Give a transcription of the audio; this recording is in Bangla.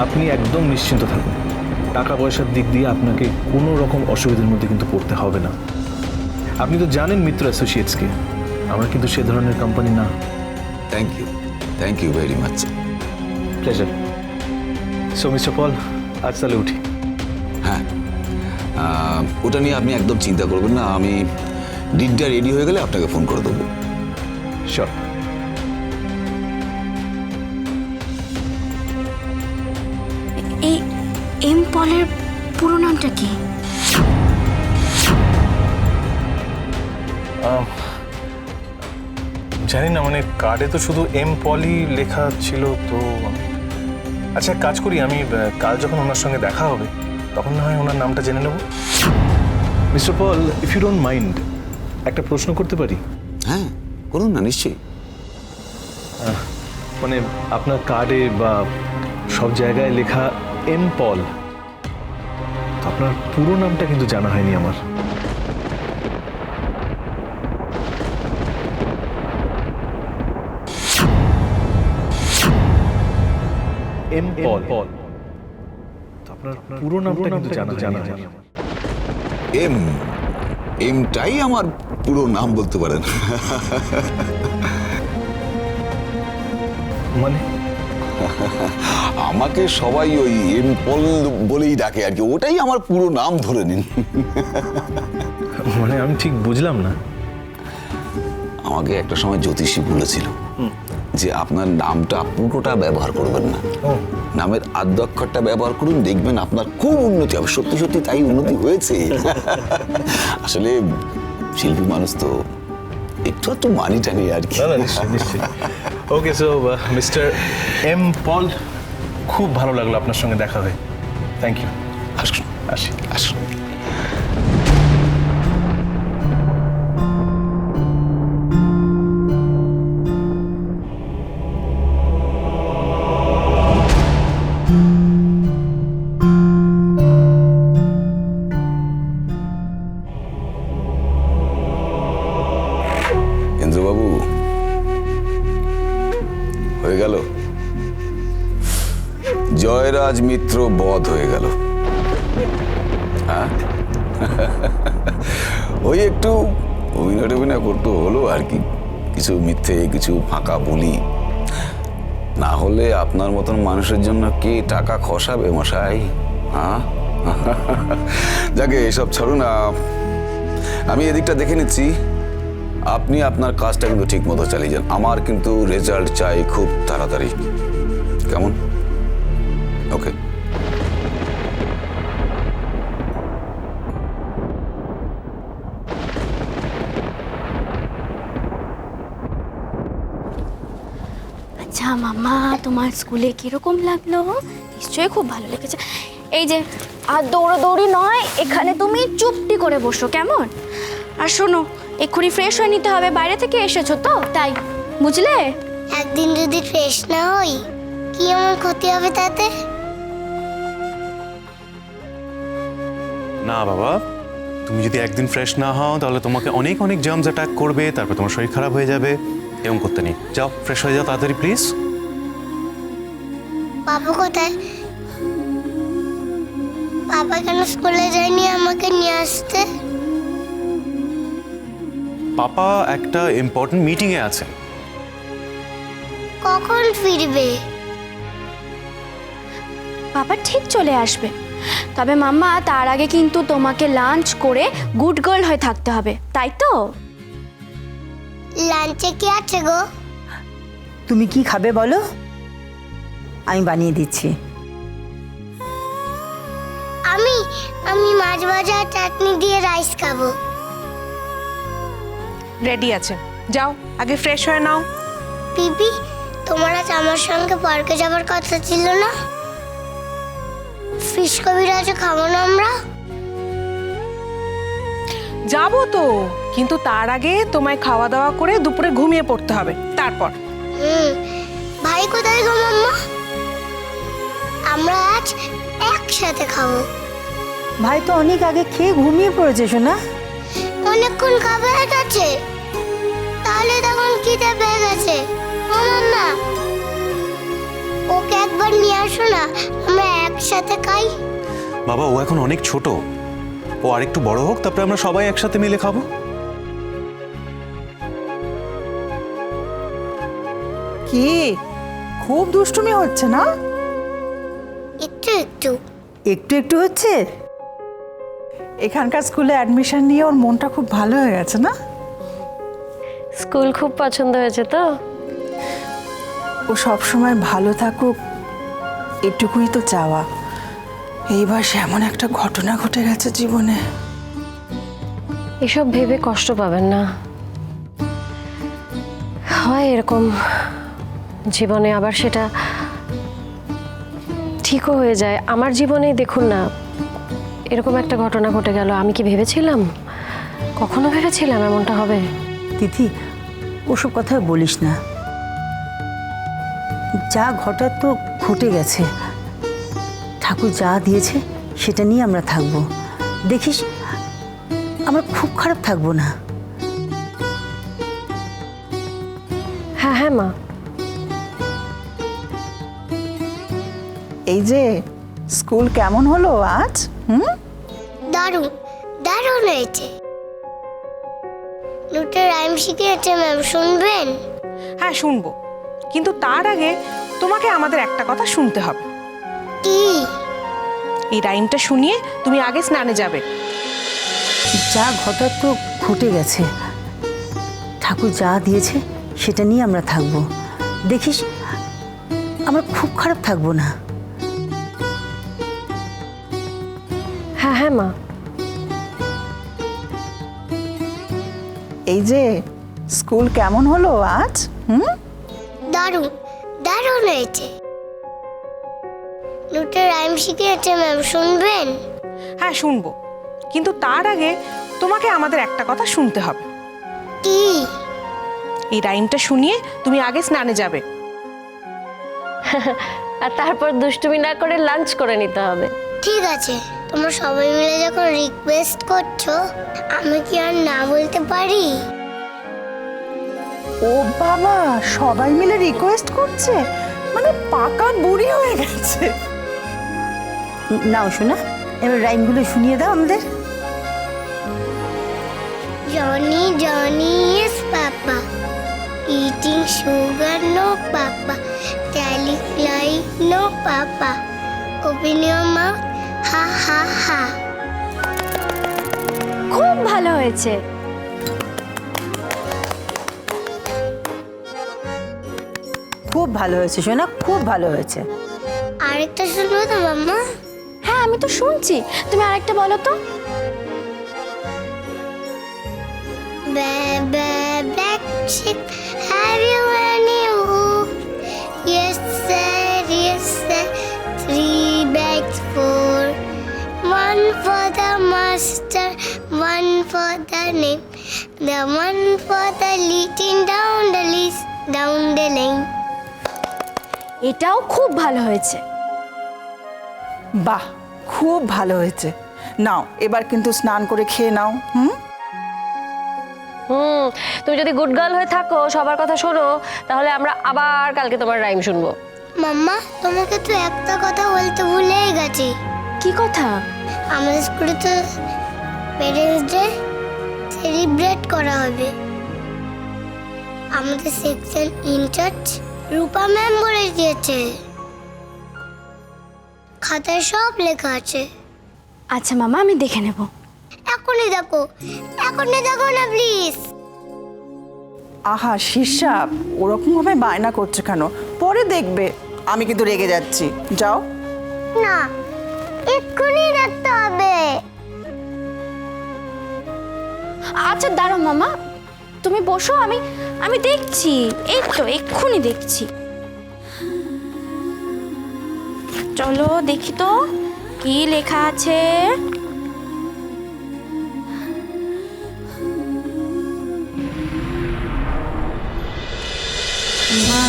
আপনি একদম নিশ্চিন্ত থাকুন, টাকা পয়সার দিক দিয়ে আপনাকে কোনো রকম অসুবিধার মধ্যে কিন্তু পড়তে হবে না। আপনি তো জানেন মিত্র অ্যাসোসিয়েটসকে, আমরা কিন্তু সে ধরনের কোম্পানি না। Thank you very much. Pleasure. So mister Paul, আজ তাহলে উঠি। হ্যাঁ, ওটা নিয়ে আপনি একদম চিন্তা করবেন না, আমি ডিডটা রেডি হয়ে গেলে আপনাকে ফোন করে দেবো। শিওর। এই এম পলের পুরো নামটা কি? জানি না, মানে কার্ডে তো শুধু এম পলি লেখা ছিল। তো আচ্ছা, এক কাজ করি, আমি কাল যখন ওনার সঙ্গে দেখা হবে তখন না হয় ওনার নামটা জেনে নেব। Mister Paul, if you don't mind, একটা প্রশ্ন করতে পারি? হ্যাঁ, করুন না, নিশ্চয়ই। মানে আপনার কার্ডে বা সব জায়গায় লেখা এম পল, তো আপনার পুরো নামটা কিন্তু জানা হয়নি আমার। এম পল, তো আপনার পুরো নামটা কিন্তু জানা হয়নি। এমটাই আমার পুরো নাম বলতে পারেন। মানে আমাকে সবাই ওই এম পল বলেই ডাকে আর কি, ওটাই আমার পুরো নাম ধরে নিন। মানে আমি ঠিক বুঝলাম না। আমাকে একটা সময় জ্যোতিষী বলেছিল যে আপনার নামটা পুরোটা ব্যবহার করবেন না, নামের আদ্যক্ষরটা ব্যবহার করুন, দেখবেন আপনার খুব উন্নতি হবে। সত্যি সত্যি তাই উন্নতি হয়েছে। আসলে শিল্পী মানুষ তো একটু একটু মানি টানি আর কি। নিশ্চয়ই। Okay, so mister M Paul, খুব ভালো লাগলো আপনার সঙ্গে দেখা হয়ে। Thank you. আসুন আসি। আসুন। ইন্দ্রবাবু, হয়ে গেল, জয়রাজ মিত্র বধ হয়ে গেল। হ্যাঁ, ওই একটু অভিনয় করতে হলো আর কি, কিছু মিথ্যে কিছু ফাঁকা বলি, না হলে আপনার মতন মানুষের জন্য কে টাকা খসাবে মশাই? হ্যাঁ, যাকে এসব ছাড়ুন, আমি এদিকটা দেখে নিচ্ছি। আপনি আপনার কাজটা কিন্তু ঠিক মতো চালিয়ে যান, আমার কিন্তু রেজাল্ট চাই খুব তাড়াতাড়ি। কেমন? ওকে। আচ্ছা মাম্মা, তোমার স্কুলে কিরকম লাগলো? নিশ্চয়ই খুব ভালো লেগেছে। এই যে, আর দৌড়াদৌড়ি নয়, এখানে তুমি চুপটি করে বসো, কেমন? আর শোনো, এক্ষুনি ফ্রেশ হয়ে নিতে হবে, বাইরে থেকে এসেছো তো তাই, বুঝলে? একদিন যদি ফ্রেশ না হই, কি আমার ক্ষতি হবে তাতে? না বাবা, তুমি যদি একদিন ফ্রেশ না হও তাহলে তোমাকে অনেক অনেক জার্মস অ্যাটাক করবে, তারপর তোমার শরীর খারাপ হয়ে যাবে। এরকম করতে নেই, যাও ফ্রেশ হয়ে যাও তাড়াতাড়ি প্লিজ। বাবা কোথায়? বাবা কেন স্কুলে যায়নি আমাকে নিয়ে আসতে? পাপা একটা ইম্পর্টেন্ট মিটিংয়ে আছে। কখন ফিরবে? বাবা ঠিক চলে আসবে, তবে মাম্মা তার আগে কিন্তু তোমাকে লাঞ্চ করে গুড গার্ল হয়ে থাকতে হবে, তাই তো? লাঞ্চে কি আছে গো? তুমি কি খাবে বলো, আমি বানিয়ে দিচ্ছি। আমি আমি মাছ ভাজা আর চাটনি দিয়ে রাইস খাবো। রেডি আছে, যাও আগে ফ্রেশ হয়ে নাও। পিপি, তোমার আজ আমার সঙ্গে পার্কে যাবার কথা ছিল না? ফিশ কবিরাজে খাবো না আমরা? যাবো তো, কিন্তু তার আগে তোমায় খাওয়া দাওয়া করে দুপুরে ঘুমিয়ে পড়তে হবে, তারপর। ভাই কোথায় গো মাম্মা? আমরা আজ একসাথে খাবো। ভাই তো অনেক আগে খেয়ে ঘুমিয়ে পড়েছে শোনা। অনেকক্ষণ খাবার হয়ে গেছে, তাহলে তখন খিদে পেয়ে গেছে। ও মাম্মা, ওকে একবার নিয়ে আসো না, বাবা ও এখন অনেক ছোট, ও আরেকটু বড় হোক, তারপরে আমরা সবাই একসাথে মিলে খাবো। কি খুব দুষ্টুমি হচ্ছে না? একটু একটু। একটু একটু হচ্ছে? এখানকার স্কুলে অ্যাডমিশন নিয়ে ওর মনটা খুব ভালো হয়ে গেছে না? স্কুল খুব পছন্দ হয়েছে তো? ও সব সময় ভালো থাকুক এটুকুই তো চাওয়া। এইবার এমন একটা ঘটনা ঘটে গেছে জীবনে। এসব ভেবে কষ্ট পাবেন না, হয় এরকম জীবনে, আবার সেটা ঠিকও হয়ে যায়। আমার জীবনেই দেখুন না, এরকম একটা ঘটনা ঘটে গেল। আমি কি ভেবেছিলাম, কখনো ভেবেছিলাম এমনটা হবে? তিথি, ওসব কথা বলিস না। যা ঘটার তো ঘটে গেছে। ঠাকুর যা দিয়েছে সেটা নিয়ে আমরা থাকবো। দেখিস, আমরা খুব খারাপ থাকবো না। হ্যাঁ হ্যাঁ মা। এই যে স্কুল কেমন হলো আজ? দারুণ দারুণ হয়েছে। দুটো রাইম শিখিয়েছে ম্যাম, শুনবেন? হ্যাঁ শুনবো, কিন্তু তার আগে তোমাকে আমাদের একটা কথা শুনতে হবে। কি? এই রাইমটা শুনিয়ে তুমি আগে স্নানে যাবে। যা ঘটার তো ঘটে গেছে। ঠাকুর যা দিয়েছে সেটা নিয়ে আমরা থাকবো। দেখিস, আমরা খুব খারাপ থাকবো না। হ্যাঁ হ্যাঁ মা। এই যে স্কুল কেমন হলো আজ? দারুণ দারুণ হয়েছে। দুটো রাইম শিখিয়েছে ম্যাম, শুনবেন? হ্যাঁ শুনবো, কিন্তু তার আগে তোমাকে আমাদের একটা কথা শুনতে হবে। কি? এই রাইমটা শুনিয়ে তুমি আগে স্নানে যাবে। আর তারপর দুষ্টুমি না করে লাঞ্চ করে নিতে হবে। ঠিক আছে, তোমরা সবাই মিলে যখন রিকোয়েস্ট করছো, আমি কি আর না বলতে পারি? ও বাবা, সবাই মিলে রিকোয়েস্ট করছে, মানে পাকা বুড়ি হয়ে গেছে। নাও শোনা, এবার রাইমগুলো শুনিয়ে দাও আমাদের। Johnny, Johnny, yes, Papa. Eating sugar, no, Papa. Telling lie, no, Papa. Open your mouth, ha, ha, ha. খুব ভালো হয়েছে। খুব ভালো হয়েছে সোনা, খুব ভালো হয়েছে। আরেকটা শুনবো তো মাম্মা? হ্যাঁ আমি তো শুনছি, তুমি আরেকটা বলো তো। Black sheep, have you any hope? Yes, sir, yes, sir. 3 bags, 4. 1 for the master, 1 for the name. The 1 for the leading down the list, down the lane. এটাও খুব ভালো হয়েছে। বাহ, খুব ভালো হয়েছে। নাও এবার কিন্তু স্নান করে খেয়ে নাও। তুমি যদি গুড গার্ল হয়ে থাকো, সবার কথা শোনো, তাহলে আমরা আবার কালকে তোমার রাইম শুনবো। মাম্মা, তোমাকে তো একটা কথা বলতে ভুলেই গেছি। কি কথা? আমাদের স্কুলে তো প্যারেন্টস ডে সেলিব্রেট করা হবে। আমাদের সেকশন ইনচার্জ রূপা ম্যাম বলে দিয়েছে, খাতায় সব লেখা আছে। আচ্ছা মামা, আমি দেখে নেব। এখনই দেখো, এখনই দেখো না প্লিজ। আহা শীর্ষা, ওরকম ভাবে বায়না করছে কেন? পরে দেখবে। আমি কিন্তু রেগে যাচ্ছি, যাও। না, এক্ষুনি দেখতে হবে। আচ্ছা দাঁড়াও মামা, তুমি বসো, আমি দেখছি। এই তো এক্ষুনি দেখছি। চলো দেখি তো কি লেখা আছে। মা